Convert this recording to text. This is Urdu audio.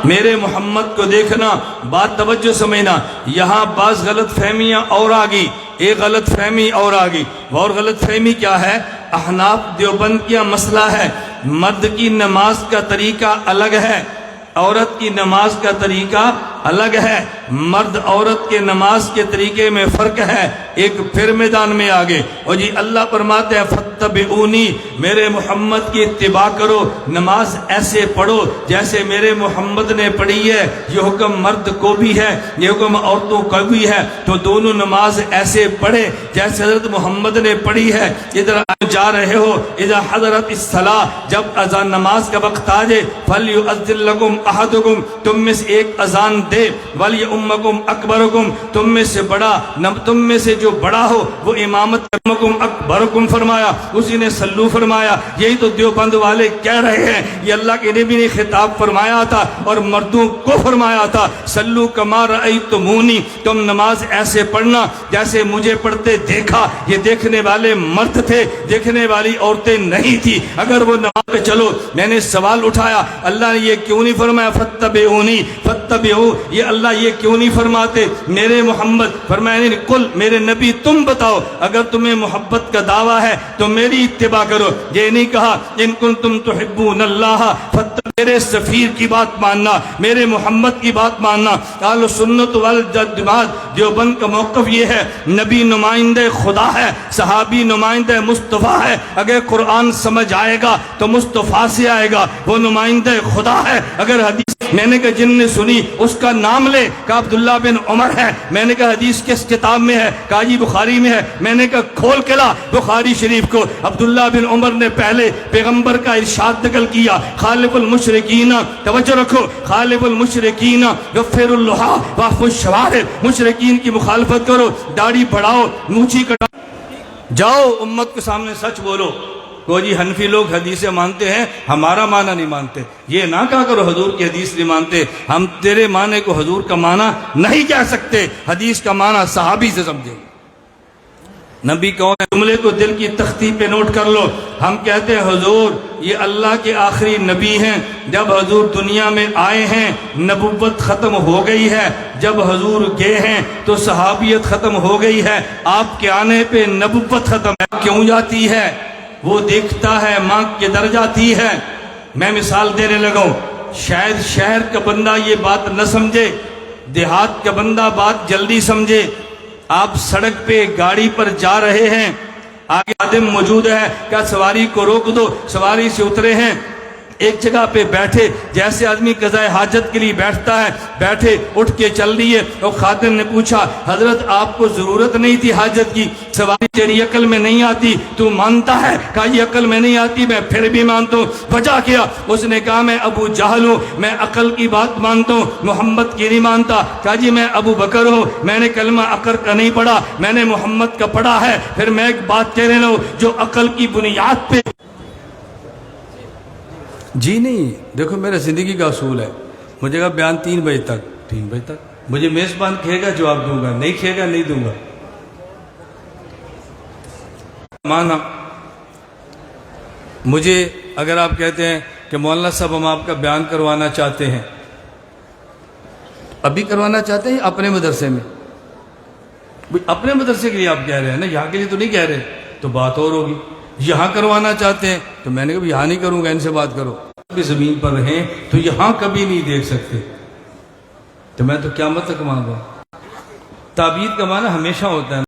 میرے محمد کو دیکھنا، بات توجہ سمجھنا، یہاں بعض غلط فہمیاں اور آگئی، ایک غلط فہمی اور آگئی، اور غلط فہمی کیا ہے؟ احناف دیوبند کا مسئلہ ہے مرد کی نماز کا طریقہ الگ ہے، عورت کی نماز کا طریقہ الگ ہے، مرد عورت کے نماز کے طریقے میں فرق ہے۔ ایک پھر میدان میں آگے، اور جی اللہ فرماتے ہیں فَاتَّبِعُونِی، میرے محمد کی اتباع کرو، نماز ایسے پڑھو جیسے میرے محمد نے پڑھی ہے۔ یہ حکم مرد کو بھی ہے، یہ حکم عورتوں کو بھی ہے، تو دونوں نماز ایسے پڑھے جیسے حضرت محمد نے پڑھی ہے۔ ادھر جا رہے ہو، اذا حضرت الصلاۃ، جب اذان نماز کا وقت آ جائے، فَلْيُؤَذِّن لَكُمْ أَحَدُكُمْ، تم میں سے ایک اذان دے، وَلْيَؤُمَّكُمْ أَكْبَرُكُمْ، تم میں سے بڑا، تم میں سے جو بڑا ہو وہ امامت کرمکم اکبرکم فرمایا، اسی نے سلو فرمایا۔ یہی تو دیوبند والے کہہ رہے ہیں، یہ اللہ کے نبی نے خطاب فرمایا تھا اور مردوں کو فرمایا تھا، سلو کما رأیتمونی، تم نماز ایسے پڑھنا جیسے مجھے پڑھتے دیکھا۔ یہ دیکھنے والے مرد تھے، دیکھنے والی عورتیں نہیں تھی۔ اگر وہ نماز پہ چلو، میں نے سوال اٹھایا اللہ نے یہ کیوں نہیں فرمایا فَاتَّبِعُونِی فَاتَّبِعُوا، یہ اللہ یہ کیوں نہیں فرماتے میرے محمد؟ فرمایا نہیں، کل میرے نبی تم بتاؤ، اگر تمہیں محبت کا دعویٰ ہے تو میری اتباع کرو۔ یہ نہیں کہا ان کنتم تحبون اللہ میرے سفیر کی بات ماننا، میرے محمد کی بات ماننا۔ اہل سنت والجماعت دیوبند کا موقف یہ ہے، نبی نمائندہ خدا ہے، صحابی نمائندہ مصطفیٰ ہے۔ اگر قرآن سمجھ آئے گا تو مصطفیٰ سے آئے گا، وہ نمائندہ خدا ہے۔ اگر حدیث میں نے کہا جن نے سنی اس کا نام لے، کہا عبداللہ بن عمر ہے۔ میں نے کہا حدیث کس کتاب میں ہے؟ کہا جی بخاری میں ہے۔ میں نے کہا کھول کے لا بخاری شریف کو۔ عبداللہ بن عمر نے پہلے پیغمبر کا ارشاد نقل کیا، خالف المشرکین، توجہ رکھو، خالف المشرکین غفر اللہ واعف الشوارب، مشرکین کی مخالفت کرو، داڑھی بڑھاؤ، مونچھی کٹاؤ، جاؤ امت کے سامنے سچ بولو۔ کو جی حنفی لوگ حدیثیں مانتے ہیں، ہمارا معنی نہیں مانتے۔ یہ نہ کہا کرو حضور کی حدیث نہیں مانتے، ہم تیرے معنی کو حضور کا معنی نہیں کہہ سکتے، حدیث کا معنی صحابی سے سمجھیں۔ نبی کون ہے؟ جملے کو دل کی تختی پہ نوٹ کر لو۔ ہم کہتے ہیں حضور یہ اللہ کے آخری نبی ہیں، جب حضور دنیا میں آئے ہیں نبوت ختم ہو گئی ہے، جب حضور گئے ہیں تو صحابیت ختم ہو گئی ہے، آپ کے آنے پہ نبوت ختم ہے۔ کیوں جاتی ہے؟ وہ دیکھتا ہے ماں کے در جاتی ہے۔ میں مثال دینے لگا ہوں، شاید شہر کا بندہ یہ بات نہ سمجھے، دیہات کا بندہ بات جلدی سمجھے۔ آپ سڑک پہ گاڑی پر جا رہے ہیں، آگے آدم موجود ہے، کیا سواری کو روک دو، سواری سے اترے ہیں، ایک جگہ پہ بیٹھے، جیسے آدمی قضائے حاجت کے لیے بیٹھتا ہے، بیٹھے اٹھ کے چل دیے۔ اور خادم نے پوچھا حضرت آپ کو ضرورت نہیں تھی حاجت کی، سواری تیری عقل میں نہیں آتی، تو مانتا ہے؟ کہا یہ عقل میں نہیں آتی، میں پھر بھی مانتا ہوں۔ وجہ کیا؟ اس نے کہا میں ابو جہل ہوں، میں عقل کی بات مانتا ہوں، محمد کی نہیں مانتا۔ کہا جی میں ابو بکر ہوں، میں نے کلمہ عقل کا نہیں پڑھا، میں نے محمد کا پڑھا ہے۔ پھر میں ایک بات کہہ رہا ہوں جو عقل کی بنیاد پہ جی نہیں، دیکھو میرا زندگی کا اصول ہے، مجھے کہا بیان 3 بجے تک، مجھے میزبان کہے گا جواب دوں گا، نہیں کہے گا نہیں دوں گا۔ مانا مجھے اگر آپ کہتے ہیں کہ مولانا صاحب ہم آپ کا بیان کروانا چاہتے ہیں، ابھی کروانا چاہتے ہیں اپنے مدرسے میں؟ اپنے مدرسے کے لیے آپ کہہ رہے ہیں نا، یہاں کے لیے تو نہیں کہہ رہے، تو بات اور ہوگی۔ یہاں کروانا چاہتے ہیں تو میں نے کہا یہاں نہیں کروں گا، ان سے بات کرو۔ بھی زمین پر رہیں تو یہاں کبھی نہیں دیکھ سکتے، تو میں تو قیامت تک مانگا۔ تعبیر کا معنی ہمیشہ ہوتا ہے۔